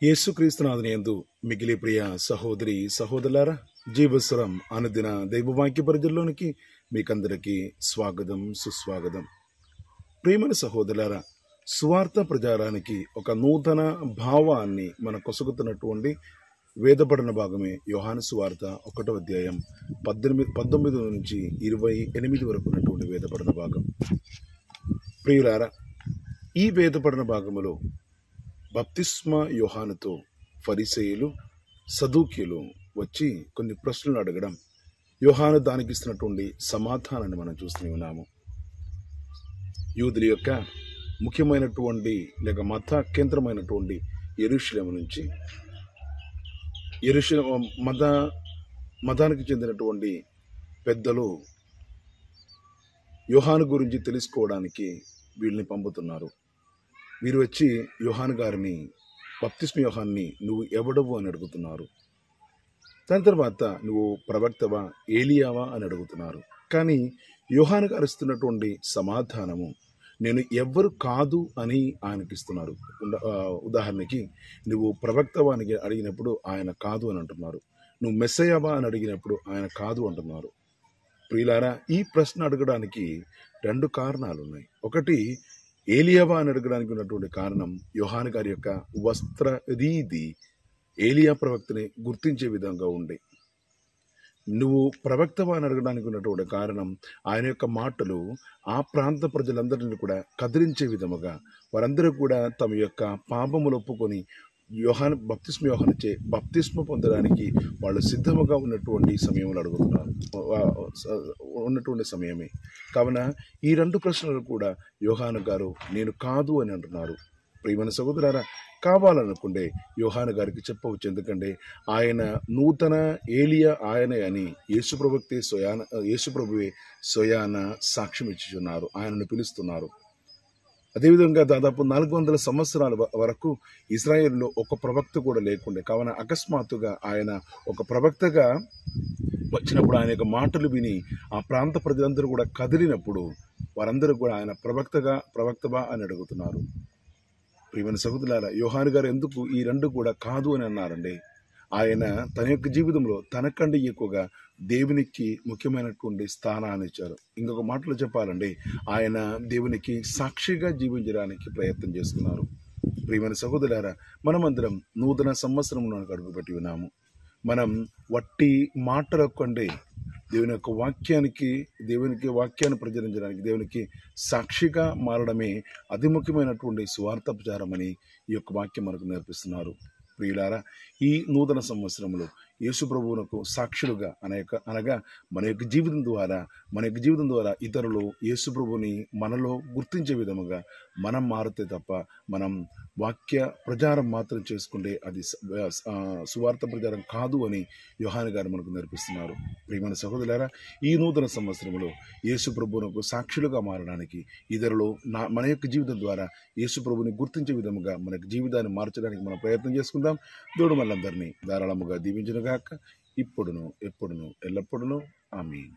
యేసుక్రీస్తునాథుని యందు మిగిలి ప్రియ సహోదరి సహోదరులారా, జీవస్వరం అనుదిన దైవవాక్య పరిధిలోనికి మీకందరికీ స్వాగతం, సుస్వాగతం. ప్రియమైన సహోదరులారా, సువార్త ప్రచారానికి ఒక నూతన భావాన్ని మన కొసగుతున్నటువంటి వేదపఠన భాగమే యోహాను సువార్త 1వ అధ్యాయం 19 నుంచి 28 వరకు ఉన్నటువంటి వేదపఠన భాగం. ప్రియులారా, ఈ వేదపఠన భాగములో బప్తిస్మ యోహానుతో ఫరిసేయులు, సదూకీయులు వచ్చి కొన్ని ప్రశ్నలు అడగడం, యోహాను దానికి ఇస్తున్నటువంటి సమాధానాన్ని మనం చూస్తూనే ఉన్నాము. యూదుల యొక్క ముఖ్యమైనటువంటి లేక మత కేంద్రమైనటువంటి యెరూషలేము నుంచి మతానికి చెందినటువంటి పెద్దలు యోహాను గురించి తెలుసుకోవడానికి వీళ్ళని పంపుతున్నారు. వీరు వచ్చి యోహాను గారిని, బప్తిస్మ యోహాన్ని, నువ్వు ఎవడవు అని అడుగుతున్నారు. దాని తర్వాత నువ్వు ప్రవక్తవా, ఏలియావా అని అడుగుతున్నారు. కానీ యోహాను గారు ఇస్తున్నటువంటి సమాధానము నేను ఎవ్వరు కాదు అని ఆయనకి ఇస్తున్నారు. ఉదాహరణకి, నువ్వు ప్రవక్తవా అని అడిగినప్పుడు ఆయన కాదు అని అంటున్నారు. నువ్వు మెస్సయ్యవా అని అడిగినప్పుడు ఆయన కాదు అంటున్నారు. ప్రియులారా, ఈ ప్రశ్న అడగడానికి 2 కారణాలు ఉన్నాయి. ఒకటి, ఏలియావా అని అడగడానికి ఉన్నటువంటి కారణం యోహాను గారి యొక్క వస్త్ర రీతి ఏలియా ప్రవక్తని గుర్తించే విధంగా ఉండే. నువ్వు ప్రవక్తవా అని అడగడానికి ఉన్నటువంటి కారణం ఆయన యొక్క మాటలు ఆ ప్రాంత ప్రజలందరినీ కూడా కదిలించే విధముగా, వారందరూ కూడా తమ యొక్క పాపములు ఒప్పుకొని బప్తిస్మ యోహానుచే బప్తిస్మ పొందడానికి వాళ్ళు సిద్ధముగా ఉన్నటువంటి సమయంలో అడుగుతున్నారు, ఉన్నటువంటి సమయమే. కావున ఈ 2 ప్రశ్నలు కూడా యోహాను గారు నేను కాదు అని అంటున్నారు. ప్రియమైన సహోదరులారా, కావాలనుకుంటే యోహాను గారికి చెప్పవచ్చు. ఎందుకంటే ఆయన నూతన ఏలియా ఆయనే అని యేసుప్రభువే స్వయాన సాక్ష్యం ఇచ్చుచున్నారు, ఆయనను పిలుస్తున్నారు. అదేవిధంగా దాదాపు 400 సంవత్సరాల వరకు ఇజ్రాయేల్లో ఒక ప్రవక్త కూడా లేకుండే. కావున అకస్మాత్తుగా ఆయన ఒక ప్రవక్తగా వచ్చినప్పుడు ఆయన యొక్క మాటలు విని ఆ ప్రాంత ప్రజలందరూ కూడా కదిలినప్పుడు వారందరూ కూడా ఆయన ప్రవక్తవా అని అడుగుతున్నారు. ప్రియమైన సహోదరులారా, యోహాను గారు ఎందుకు ఈ 2 కూడా కాదు అని అన్నారండి? ఆయన తన యొక్క జీవితంలో తనకంటే ఎక్కువగా దేవునికి ముఖ్యమైనటువంటి స్థానాన్ని ఇచ్చారు. ఇంకొక మాటలో చెప్పాలండి, ఆయన దేవునికి సాక్షిగా జీవించడానికి ప్రయత్నం చేస్తున్నారు. ప్రియమైన సహోదరులారా, మనమందరం నూతన సంవత్సరంలో అడుగుపెట్టి ఉన్నాము. మనం వట్టి మాటల కంటే దేవునికి వాక్యాన్ని ప్రచురించడానికి, దేవునికి సాక్షిగా మారడమే అతి ముఖ్యమైనటువంటి సువార్త ప్రచారం అని ఈ యొక్క వాక్యం మనకు నేర్పిస్తున్నారు. ప్రియులారా, ఈ నూతన సంవత్సరంలో యేసు ప్రభువునకు సాక్షులుగా అనగా మన యొక్క జీవితం ద్వారా ఇతరులు యేసు ప్రభువుని మనలో గుర్తించే విధముగా మనం మారితే తప్ప, మనం వాక్య ప్రచారం మాత్రం చేసుకుంటే అది సువార్త ప్రచారం కాదు అని యోహాను గారు మనకు నేర్పిస్తున్నారు. ప్రియమైన సహోదరులారా, ఈ నూతన సంవత్సరంలో యేసు ప్రభువునకు సాక్షులుగా మారడానికి, ఇతరులు మన యొక్క జీవితం ద్వారా యేసు ప్రభువుని గుర్తించే విధముగా మన జీవితాన్ని మార్చడానికి మనం ప్రయత్నం చేసుకుందాం. దేవుడు మనందరినీ ధారాళముగా దీవించునుగాక, ఇప్పుడును ఎప్పుడును ఎల్లప్పుడును. ఆమేన్.